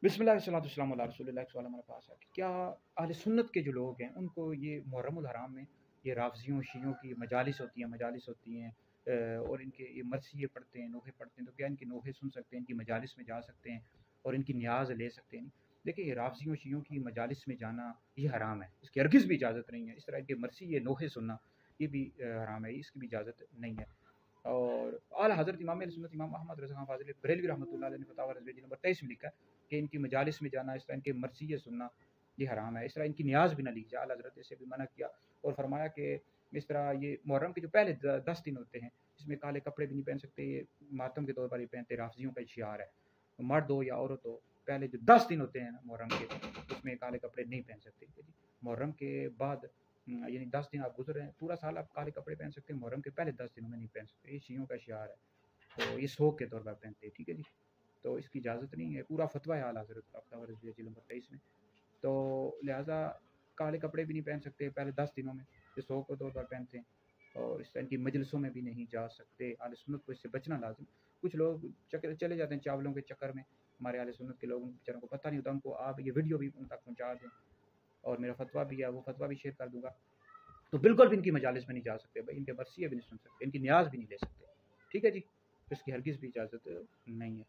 बिस्मिल्लाहिर्रहमानिर्रहीम अला रसूलिल्लाह। एक सवाल हमारे पास है कि क्या अहले सुन्नत के जो लोग हैं उनको ये मुहर्रमुल हराम में ये राफ़ज़ियों शियों की मजालिस होती हैं और इनके ये मरसिये पढ़ते हैं, नोहे पढ़ते हैं, तो क्या इनके नोहे सुन सकते हैं, इनकी मजालिस में जा सकते हैं और इनकी न्याज़ ले सकते हैं? देखिए, राफ़ज़ियों शियों की मजालिस में जाना ये हराम है, इसकी हरगिज़ भी इजाज़त नहीं है। इस तरह के मरसिये नोहे सुनना ये भी हराम है, इसकी भी इजाज़त नहीं है। और आला हज़रत इमाम अहले सुन्नत इमाम अहमद रज़ा खान फ़ाज़िल बरेलवी रहमतुल्लाह अलैह ने फ़तावा रज़विया नंबर 23 में लिखा है कि इनकी मजालिस में जाना, इस तरह इनके मरसिये सुनना ये हराम है। इस तरह इनकी न्याज़ भी ना ली जाए। आला हज़रत से भी मना किया और फरमाया कि इस तरह ये मुहर्रम के जो पहले 10 दिन होते हैं, इसमें काले कपड़े भी नहीं पहन सकते, ये मातम के तौर पर ये पहनते, राफ़ज़ियों का शियार है। मर्द हो या औरत हो, पहले जो 10 दिन होते हैं ना मुहर्रम के, उसमें काले कपड़े नहीं पहन सकते। मुहर्रम के बाद यानी 10 दिन आप गुजर रहे हैं, पूरा साल आप काले कपड़े पहन सकते हैं, मुहर्रम के पहले 10 दिनों में नहीं पहन सकते। ये शियों का शियार है, तो ये शौक के तौर पर पहनते हैं, ठीक है जी। तो इसकी इजाज़त नहीं है, पूरा फतवा है आला हज़रत का फ़तावा रज़विया जिल्द नंबर 23 में। तो लिहाजा काले कपड़े भी नहीं पहन सकते पहले 10 दिनों में, ये शौक के तौर पर पहनते हैं और इस तरह की मजलिसों में भी नहीं जा सकते। अहले सुन्नत को इससे बचना लाज़िम। कुछ लोग चले जाते हैं चावलों के चक्कर में, हमारे अहले सुन्नत के लोग, उन बेचारों को पता नहीं होता, उनको आप ये वीडियो भी उन तक पहुँचा दें और मेरा फतवा भी है, वो फतवा भी शेयर कर दूँगा। तो बिल्कुल भी इनकी मजालिस में नहीं जा सकते भाई, इनके मरसिये भी नहीं सुन सकते, इनकी न्याज़ भी नहीं ले सकते, ठीक है जी। तो इसकी हरगिज़ भी इजाज़त नहीं है।